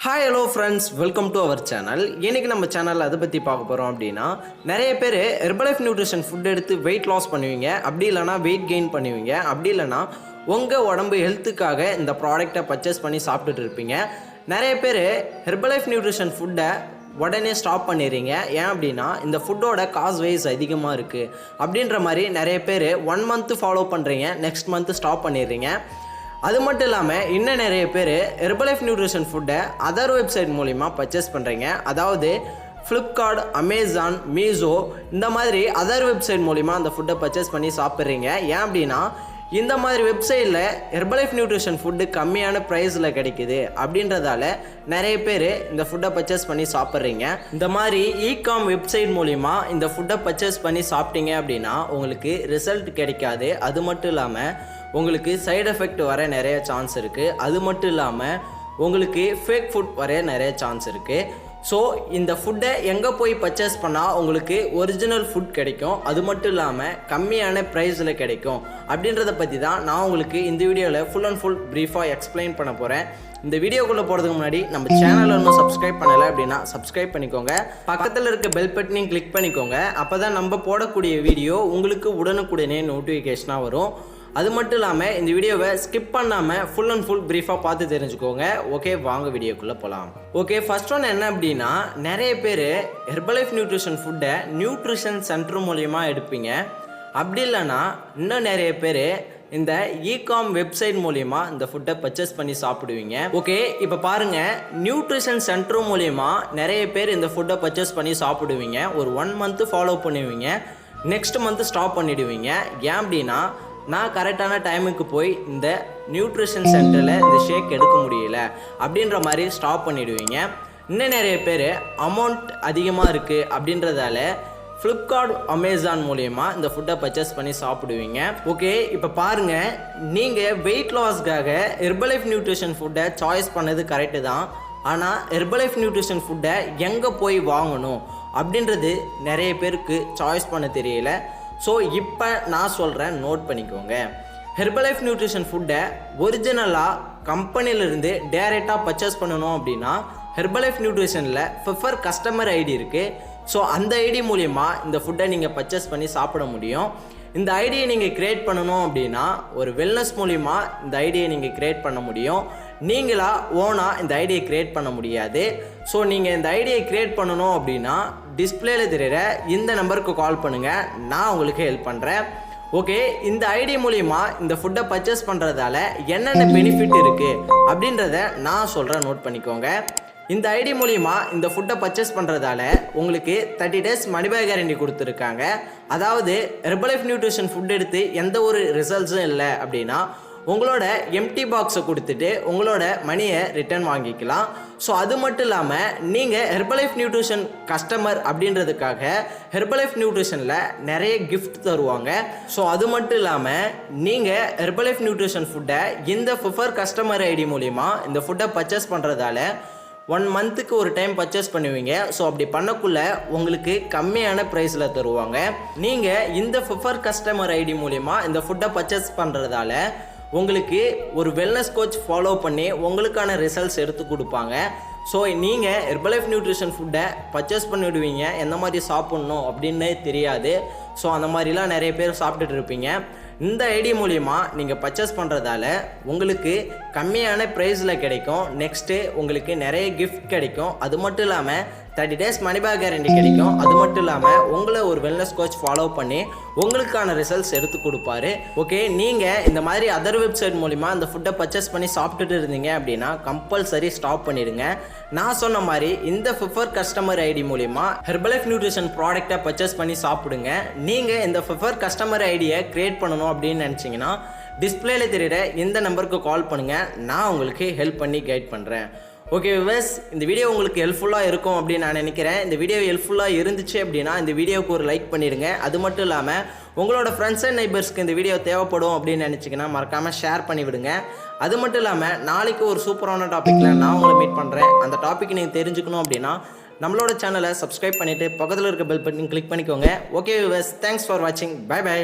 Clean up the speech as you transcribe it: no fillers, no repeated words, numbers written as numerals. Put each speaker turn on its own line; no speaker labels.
Hi hello friends, welcome to our channel. இன்றைக்கி நம்ம சேனலில் அதை பற்றி பார்க்க போகிறோம் அப்படின்னா, நிறைய பேர் ஹெர்பலைஃப் நியூட்ரிஷன் ஃபுட் எடுத்து வெயிட் லாஸ் பண்ணுவீங்க, அப்படி இல்லைனா வெயிட் கெயின் பண்ணுவீங்க, அப்படி இல்லைனா உங்கள் உடம்பு ஹெல்த்துக்காக இந்த ப்ராடக்டை பர்ச்சேஸ் பண்ணி சாப்பிட்டுட்டு இருப்பீங்க. நிறைய பேர் ஹெர்பலைஃப் நியூட்ரிஷன் ஃபுட்டை உடனே ஸ்டாப் பண்ணிடுறீங்க. ஏன் அப்படின்னா இந்த ஃபுட்டோட காஸ்ட் வைஸ் அதிகமாக இருக்குது அப்படின்ற மாதிரி நிறைய பேர் 1 மந்த்து ஃபாலோ பண்ணுறீங்க, நெக்ஸ்ட் மந்த்து ஸ்டாப் பண்ணிடுறீங்க. அது மட்டும் இல்லாமல் இன்னும் நிறைய பேர் ஹெர்பலைஃப் நியூட்ரிஷன் ஃபுட்டை அதர் வெப்சைட் மூலிமா பர்ச்சேஸ் பண்ணுறீங்க. அதாவது ஃப்ளிப்கார்ட், அமேசான், மீஷோ இந்த மாதிரி அதர் வெப்சைட் மூலிமா அந்த ஃபுட்டை பர்ச்சேஸ் பண்ணி சாப்பிட்றீங்க. ஏன் அப்படின்னா இந்த மாதிரி வெப்சைட்டில் ஹெர்பலைஃப் நியூட்ரிஷன் ஃபுட்டு கம்மியான ப்ரைஸில் கிடைக்குது அப்படின்றதால நிறைய பேர் இந்த ஃபுட்டை பர்ச்சேஸ் பண்ணி சாப்பிட்றீங்க. இந்த மாதிரி இகாம் வெப்சைட் மூலிமா இந்த ஃபுட்டை பர்ச்சேஸ் பண்ணி சாப்பிட்டீங்க அப்படின்னா உங்களுக்கு ரிசல்ட் கிடைக்காது. அது மட்டும் இல்லாமல் உங்களுக்கு சைடு எஃபெக்ட் வர நிறைய சான்ஸ் இருக்குது. அது மட்டும் இல்லாமல் உங்களுக்கு ஃபேக் ஃபுட் வர நிறைய சான்ஸ் இருக்குது. ஸோ இந்த ஃபுட்டை எங்கே போய் பர்ச்சேஸ் பண்ணால் உங்களுக்கு ஒரிஜினல் ஃபுட் கிடைக்கும், அது மட்டும் இல்லாமல் கம்மியான ப்ரைஸில் கிடைக்கும் அப்படின்றத பற்றி தான் நான் உங்களுக்கு இந்த வீடியோவில் ஃபுல் அண்ட் ஃபுல் ப்ரீஃபாக எக்ஸ்பிளைன் பண்ண போகிறேன். இந்த வீடியோக்குள்ளே போகிறதுக்கு முன்னாடி நம்ம சேனலை இன்னும் சப்ஸ்கிரைப் பண்ணலை அப்படின்னா சப்ஸ்கிரைப் பண்ணிக்கோங்க. பக்கத்தில் இருக்க பெல் பட்டனையும் கிளிக் பண்ணிக்கோங்க. அப்போ தான் நம்ம போடக்கூடிய வீடியோ உங்களுக்கு உடனுக்குடனே நோட்டிஃபிகேஷனாக வரும். அது மட்டும் இல்லாமல் இந்த வீடியோவை ஸ்கிப் பண்ணாமல் ஃபுல் அண்ட் ஃபுல் ப்ரீஃபாக பார்த்து தெரிஞ்சுக்கோங்க. ஓகே, வாங்க வீடியோக்குள்ளே போகலாம். ஓகே, ஃபர்ஸ்ட் ஒன்று என்ன அப்படின்னா, நிறைய பேர் ஹெர்பலைஃப் நியூட்ரிஷன் ஃபுட்டை நியூட்ரிஷன் சென்டர் மூலிமா எடுப்பீங்க. அப்படி இல்லைன்னா இன்னும் நிறைய பேர் இந்த இகாம் வெப்சைட் மூலிமா இந்த ஃபுட்டை பர்ச்சேஸ் பண்ணி சாப்பிடுவீங்க. ஓகே, இப்போ பாருங்கள், நியூட்ரிஷன் சென்டர் மூலிமா நிறைய பேர் இந்த ஃபுட்டை பர்ச்சேஸ் பண்ணி சாப்பிடுவீங்க. ஒரு 1 மந்த்து ஃபாலோ பண்ணுவீங்க, நெக்ஸ்ட் மந்த்து ஸ்டாப் பண்ணிவிடுவீங்க. ஏன் அப்படின்னா நான் கரெக்டான டைமுக்கு போய் இந்த நியூட்ரிஷன் சென்டரில் இந்த ஷேக் எடுக்க முடியல அப்படின்ற மாதிரி ஸ்டாப் பண்ணிவிடுவீங்க. இன்னும் நிறைய பேர் அமௌண்ட் அதிகமாக இருக்குது அப்படின்றதால ஃப்ளிப்கார்ட், அமேசான் மூலயமா இந்த ஃபுட்டை பர்ச்சேஸ் பண்ணி சாப்பிடுவீங்க. ஓகே, இப்போ பாருங்கள், நீங்கள் வெயிட் லாஸ்க்காக ஹெர்பலைஃப் நியூட்ரிஷன் ஃபுட்டை சாய்ஸ் பண்ணது கரெக்டு தான். ஆனால் ஹெர்பலைஃப் நியூட்ரிஷன் ஃபுட்டை எங்கே போய் வாங்கணும் அப்படின்றது நிறைய பேருக்கு சாய்ஸ் பண்ண தெரியல. ஸோ இப்போ நான் சொல்கிறேன், நோட் பண்ணிக்கோங்க. ஹெர்பலைஃப் நியூட்ரிஷன் ஃபுட்டை ஒரிஜினலாக கம்பெனிலேருந்து டேரெக்டாக பர்ச்சேஸ் பண்ணணும் அப்படின்னா ஹெர்பலைஃப் நியூட்ரிஷனில் ப்ரிஃபர் கஸ்டமர் ஐடி இருக்குது. ஸோ அந்த ஐடி மூலிமா இந்த ஃபுட்டை நீங்கள் பர்ச்சேஸ் பண்ணி சாப்பிட முடியும். இந்த ஐடியை நீங்கள் க்ரியேட் பண்ணணும் அப்படின்னா ஒரு வெல்னஸ் மூலிமா இந்த ஐடியை நீங்கள் க்ரியேட் பண்ண முடியும். நீங்களாக ஓனாக இந்த ஐடியை க்ரியேட் பண்ண முடியாது. ஸோ நீங்கள் இந்த ஐடியை க்ரியேட் பண்ணணும் அப்படின்னா டிஸ்பிளேல தெரிகிற இந்த நம்பருக்கு கால் பண்ணுங்கள், நான் உங்களுக்கு ஹெல்ப் பண்ணுறேன். ஓகே, இந்த ஐடி மூலிமா இந்த ஃபுட்டை பர்ச்சேஸ் பண்ணுறதால என்னென்ன பெனிஃபிட் இருக்குது அப்படின்றத நான் சொல்கிறேன், நோட் பண்ணிக்கோங்க. இந்த ஐடி மூலிமா இந்த ஃபுட்டை பர்ச்சேஸ் பண்ணுறதால உங்களுக்கு 30 days மணி பேக் கேரண்டி கொடுத்துருக்காங்க. அதாவது ஹெர்பலைஃப் நியூட்ரிஷன் ஃபுட் எடுத்து எந்த ஒரு ரிசல்ட்ஸும் இல்லை அப்படின்னா உங்களோட எம்டி பாக்ஸை கொடுத்துட்டு உங்களோட மணியை ரிட்டர்ன் வாங்கிக்கலாம். ஸோ அது மட்டும் இல்லாமல் நீங்கள் ஹெர்பலைஃப் நியூட்ரிஷன் கஸ்டமர் அப்படின்றதுக்காக ஹெர்பலைஃப் நியூட்ரிஷனில் நிறைய கிஃப்ட் தருவாங்க. ஸோ அது மட்டும் இல்லாமல் நீங்கள் ஹெர்பலைஃப் நியூட்ரிஷன் ஃபுட்டை இந்த ப்ரிஃபர் கஸ்டமர் ஐடி மூலிமா இந்த ஃபுட்டை பர்ச்சேஸ் பண்ணுறதால 1 மந்த்துக்கு ஒரு டைம் பர்ச்சேஸ் பண்ணுவீங்க. ஸோ அப்படி பண்ணக்குள்ள உங்களுக்கு கம்மியான ப்ரைஸில் தருவாங்க. நீங்கள் இந்த ப்ரிஃபர் கஸ்டமர் ஐடி மூலிமா இந்த ஃபுட்டை பர்ச்சேஸ் பண்ணுறதால உங்களுக்கு ஒரு வெல்னஸ் கோச் ஃபாலோ பண்ணி உங்களுக்கான ரிசல்ட்ஸ் எடுத்து கொடுப்பாங்க. ஸோ நீங்கள் ஹெர்பலைஃப் நியூட்ரிஷன் ஃபுட்டை பர்ச்சேஸ் பண்ணிவிடுவீங்க, எந்த மாதிரி சாப்பிட்ணும் அப்படின்னு தெரியாது. ஸோ அந்த மாதிரிலாம் நிறைய பேர் சாப்பிட்டுட்டு இருப்பீங்க. இந்த ஐடி மூலிமா நீங்கள் பர்ச்சேஸ் பண்ணுறதால உங்களுக்கு கம்மியான ப்ரைஸில் கிடைக்கும். நெக்ஸ்ட்டு உங்களுக்கு நிறைய கிஃப்ட் கிடைக்கும். அது மட்டும் இல்லாமல் 30 days மணி பேக் கேரண்டி கிடைக்கும். அது மட்டும் இல்லாமல் உங்களை ஒரு வெல்னஸ் கோச் ஃபாலோ பண்ணி உங்களுக்கான ரிசல்ட்ஸ் எடுத்து கொடுப்பாரு. ஓகே, நீங்கள் இந்த மாதிரி அதர் வெப்சைட் மூலிமா இந்த ஃபுட்டை பர்ச்சேஸ் பண்ணி சாப்பிட்டுட்டு இருந்தீங்க அப்படின்னா கம்பல்சரி ஸ்டாப் பண்ணிடுங்க. நான் சொன்ன மாதிரி இந்த ப்ரிஃபர் கஸ்டமர் ஐடி மூலிமா ஹெர்பலைஃப் நியூட்ரிஷன் ப்ராடக்டை பர்ச்சேஸ் பண்ணி சாப்பிடுங்க. நீங்கள் இந்த ப்ரிஃபர் கஸ்டமர் ஐடியை க்ரியேட் பண்ணணும் அப்படின்னு நினச்சிங்கன்னா டிஸ்பிளேல தெரிகிற இந்த நம்பருக்கு கால் பண்ணுங்கள், நான் உங்களுக்கு ஹெல்ப் பண்ணி கைட் பண்ணுறேன். ஓகே வியூவர்ஸ், இந்த வீடியோ உங்களுக்கு ஹெல்ப்ஃபுல்லாக இருக்கும் அப்படின்னு நான் நினைக்கிறேன். இந்த வீடியோ ஹெல்ப்ஃபுல்லாக இருந்துச்சு அப்படின்னா இந்த வீடியோவுக்கு ஒரு லைக் பண்ணிடுங்க. அது மட்டும் இல்லாமல் உங்களோட ஃப்ரெண்ட்ஸ் அண்ட் நெய்பர்ஸ்க்கு இந்த வீடியோ தேவைப்படும் அப்படின்னு நினச்சிங்கன்னா மறக்காமல் ஷேர் பண்ணிவிடுங்க. அது மட்டும் இல்லாமல் நாளைக்கு ஒரு சூப்பரான டாப்பிக்கில் நான் உங்களை மீட் பண்ணுறேன். அந்த டாபிக் நீங்கள் தெரிஞ்சுக்கணும் அப்படின்னா நம்மளோட சேனலை சப்ஸ்கிரைப் பண்ணிவிட்டு பக்கத்தில் இருக்க பெல் பட்டன் கிளிக் பண்ணிக்கோங்க. ஓகே வியூவர்ஸ், தேங்க்ஸ் ஃபார் வாட்சிங். Bye by.